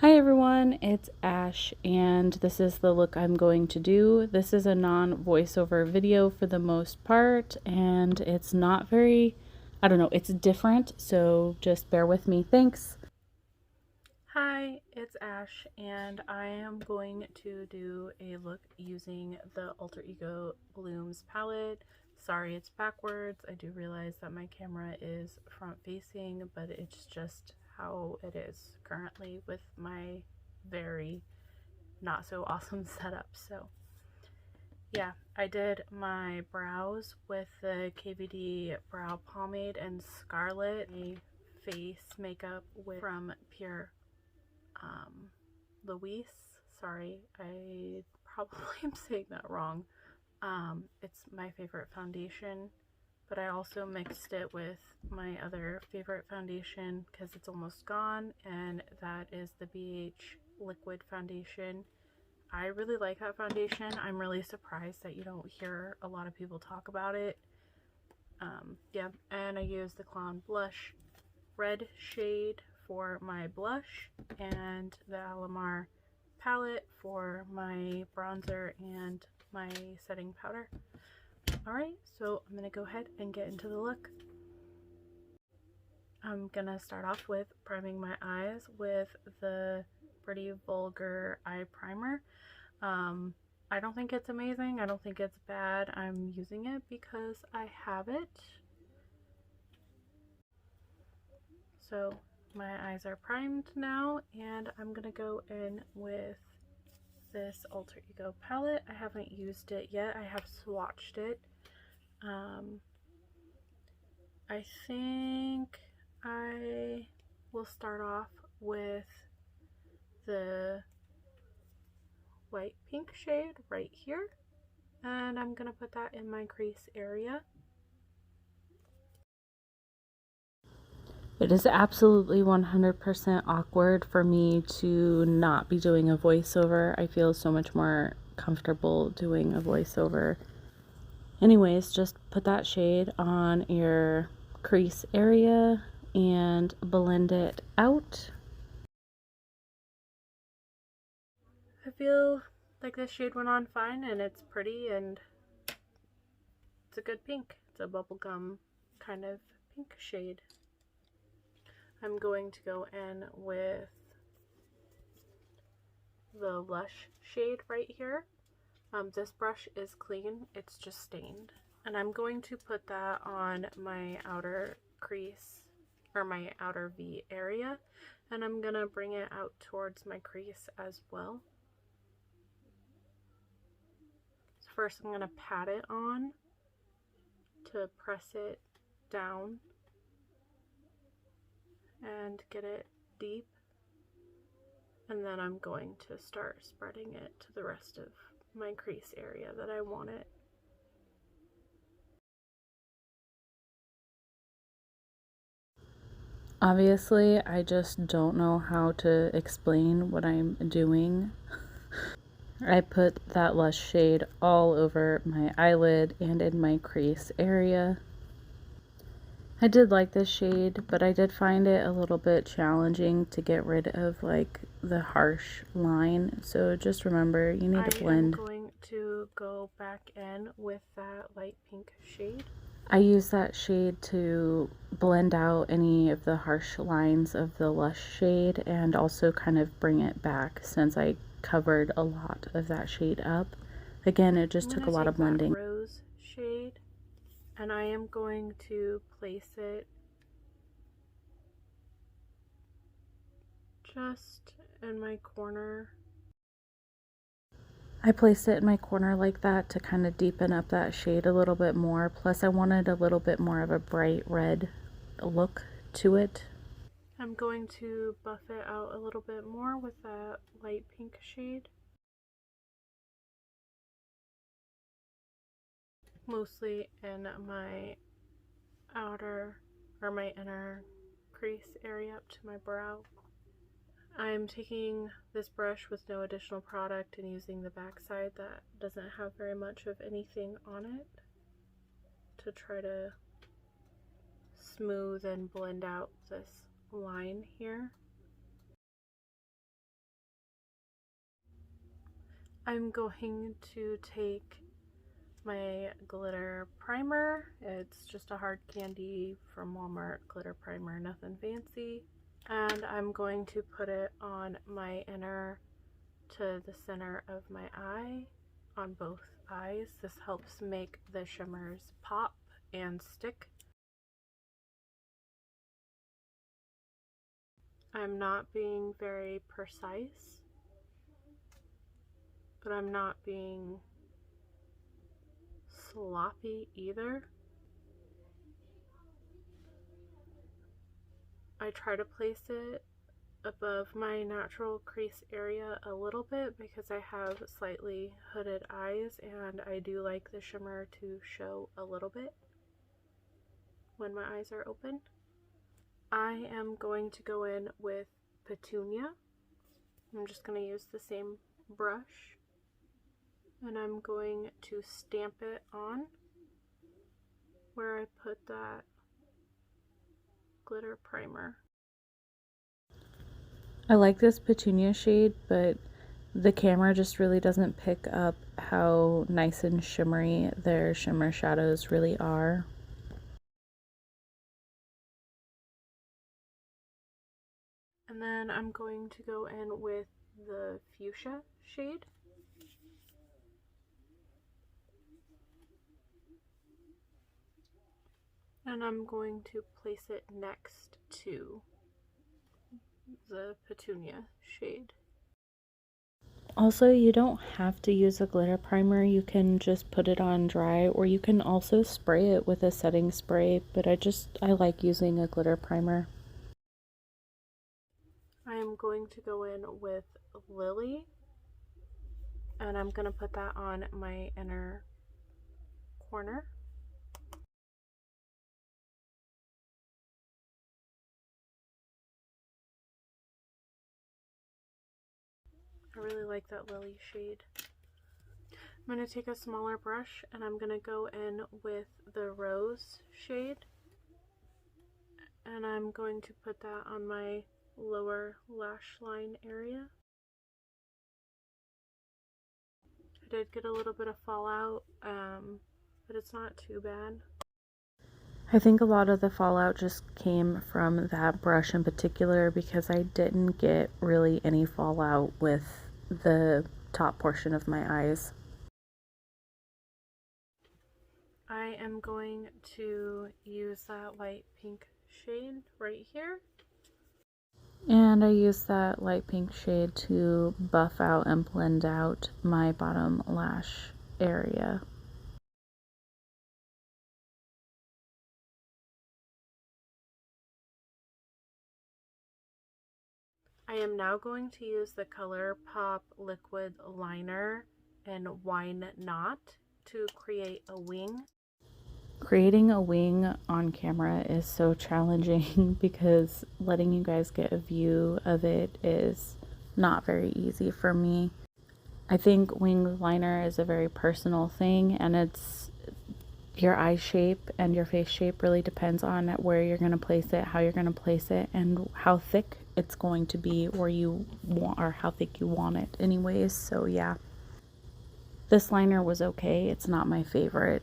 Hi everyone, it's Ash, and this is the look I'm going to do. This is a non-voiceover video for the most part, and it's not very, I don't know, it's different, so just bear with me. Thanks. Hi, it's Ash, and I am going to do a look using the Alter Ego Blooms palette. Sorry it's backwards. I do realize that my camera is front facing, but it's just how it is currently with my very not so awesome setup. So yeah, I did my brows with the KVD brow pomade and Scarlet, a face makeup from Pure Louise. Sorry, I probably am saying that wrong. It's my favorite foundation, but I also mixed it with my other favorite foundation because it's almost gone, and that is the BH Liquid Foundation. I really like that foundation. I'm really surprised that you don't hear a lot of people talk about it. Yeah, and I used the Clown Blush red shade for my blush and the Alamar palette for my bronzer and my setting powder. Alright, so I'm going to go ahead and get into the look. I'm going to start off with priming my eyes with the Pretty Vulgar Eye Primer. I don't think it's amazing. I don't think it's bad. I'm using it because I have it. So my eyes are primed now, and I'm going to go in with this Alter Ego palette. I haven't used it yet. I have swatched it. I think I will start off with the white pink shade right here, and I'm going to put that in my crease area. It is absolutely 100% awkward for me to not be doing a voiceover. I feel so much more comfortable doing a voiceover. Anyways, just put that shade on your crease area and blend it out. I feel like this shade went on fine, and it's pretty, and it's a good pink. It's a bubblegum kind of pink shade. I'm going to go in with the Lush shade right here. This brush is clean, it's just stained. And I'm going to put that on my outer crease, or my outer V area, and I'm gonna bring it out towards my crease as well. So first I'm gonna pat it on to press it down and get it deep, and then I'm going to start spreading it to the rest of my crease area that I want it. Obviously, I just don't know how to explain what I'm doing. I put that Lush shade all over my eyelid and in my crease area. I did like this shade, but I did find it a little bit challenging to get rid of like the harsh line. So just remember, you need to blend. I'm going to go back in with that light pink shade. I use that shade to blend out any of the harsh lines of the Lush shade and also kind of bring it back since I covered a lot of that shade up. Again, it just took a lot of blending. That rose shade, and I am going to place it just in my corner. I placed it in my corner like that to kind of deepen up that shade a little bit more. Plus I wanted a little bit more of a bright red look to it. I'm going to buff it out a little bit more with that light pink shade. Mostly in my outer or my inner crease area up to my brow. I'm taking this brush with no additional product and using the back side that doesn't have very much of anything on it to try to smooth and blend out this line here. I'm going to take my glitter primer. It's just a hard candy from Walmart glitter primer, nothing fancy. And I'm going to put it on my inner to the center of my eye, on both eyes. This helps make the shimmers pop and stick. I'm not being very precise, but I'm not being sloppy either. I try to place it above my natural crease area a little bit because I have slightly hooded eyes and I do like the shimmer to show a little bit when my eyes are open. I am going to go in with Petunia. I'm just going to use the same brush and I'm going to stamp it on where I put that glitter primer. I like this Petunia shade, but the camera just really doesn't pick up how nice and shimmery their shimmer shadows really are. And then I'm going to go in with the fuchsia shade. And I'm going to place it next to the Petunia shade. Also, you don't have to use a glitter primer. You can just put it on dry, or you can also spray it with a setting spray, but I like using a glitter primer. I am going to go in with Lily, and I'm going to put that on my inner corner. I really like that Lily shade. I'm going to take a smaller brush and I'm going to go in with the Rose shade, and I'm going to put that on my lower lash line area. I did get a little bit of fallout, but it's not too bad. I think a lot of the fallout just came from that brush in particular because I didn't get really any fallout with the top portion of my eyes. I am going to use that light pink shade right here. And I use that light pink shade to buff out and blend out my bottom lash area. I am now going to use the ColourPop liquid liner in Wine Not to create a wing. Creating a wing on camera is so challenging because letting you guys get a view of it is not very easy for me. I think wing liner is a very personal thing, and it's your eye shape and your face shape really depends on where you're going to place it, how you're going to place it, and how thick it's going to be, or how thick you want it anyways. So yeah, this liner was okay. It's not my favorite.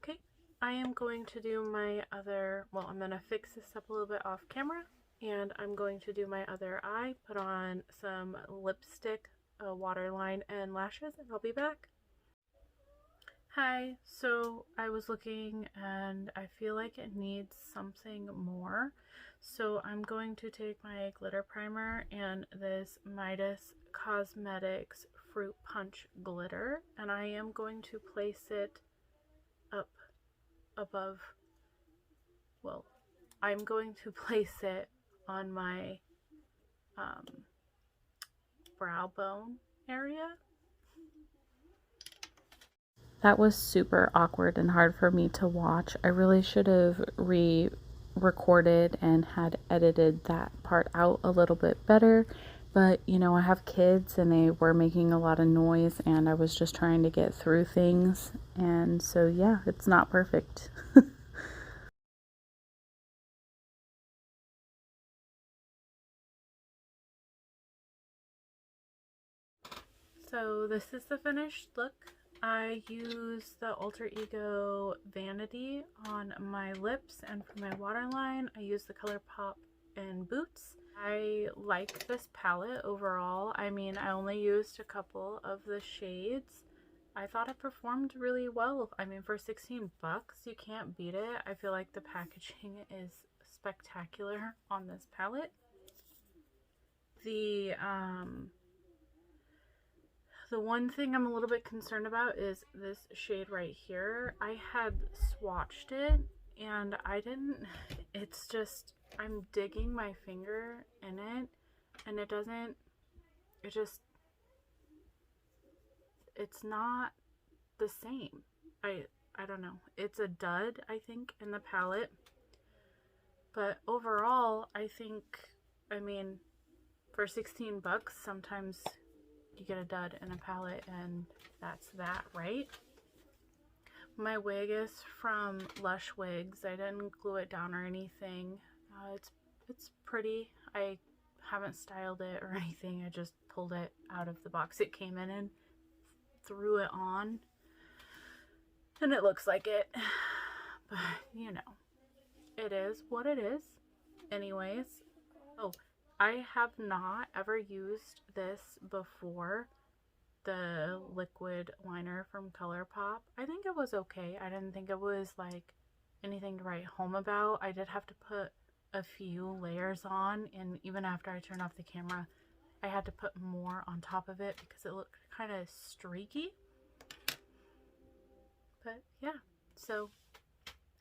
Okay, I am going to do my other, well, I'm going to fix this up a little bit off camera, and I'm going to do my other eye, put on some lipstick, a waterline, and lashes, and I'll be back. Hi, so I was looking and I feel like it needs something more. So I'm going to take my glitter primer and this Midas Cosmetics Fruit Punch glitter, and I am going to place it up above, well, I'm going to place it on my brow bone area. That was super awkward and hard for me to watch. I really should have re-recorded and had edited that part out a little bit better. But, you know, I have kids and they were making a lot of noise and I was just trying to get through things. And so, yeah, it's not perfect. So this is the finished look. I use the Alter Ego Vanity on my lips, and for my waterline I use the ColourPop in Boots. I like this palette overall. I mean, I only used a couple of the shades. I thought it performed really well. I mean, for 16 bucks, you can't beat it. I feel like the packaging is spectacular on this palette. The one thing I'm a little bit concerned about is this shade right here. I had swatched it and I didn't, it's just, I'm digging my finger in it and it doesn't, it's not the same. I don't know. It's a dud, I think, in the palette. But overall, I think, I mean, for 16 bucks, sometimes you get a dud in a palette and that's that, right? My wig is from Lush Wigs. I didn't glue it down or anything. It's pretty. I haven't styled it or anything. I just pulled it out of the box it came in and threw it on. And it looks like it. But, you know, it is what it is. Anyways. Oh, I have not ever used this before, the liquid liner from ColourPop. I think it was okay. I didn't think it was like anything to write home about. I did have to put a few layers on, and even after I turned off the camera, I had to put more on top of it because it looked kind of streaky. But yeah, so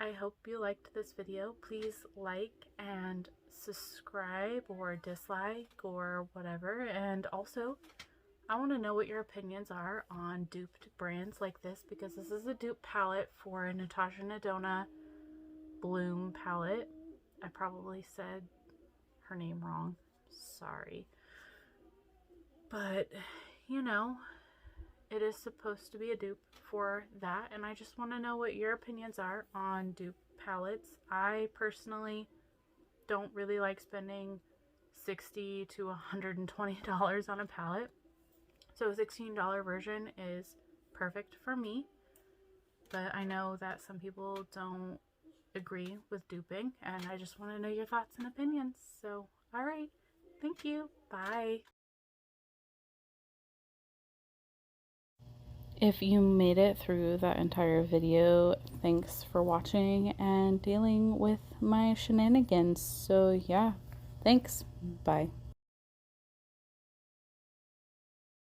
I hope you liked this video. Please like and subscribe or dislike or whatever. And also, I want to know what your opinions are on duped brands like this, because this is a dupe palette for a Natasha Nadona Bloom palette. I probably said her name wrong. Sorry. But, you know, it is supposed to be a dupe for that, and I just want to know what your opinions are on dupe palettes. I personally don't really like spending $60 to $120 on a palette, so a $16 version is perfect for me. But I know that some people don't agree with duping, and I just want to know your thoughts and opinions. So, alright, thank you, bye. If you made it through that entire video, thanks for watching and dealing with my shenanigans. So yeah, thanks. Bye.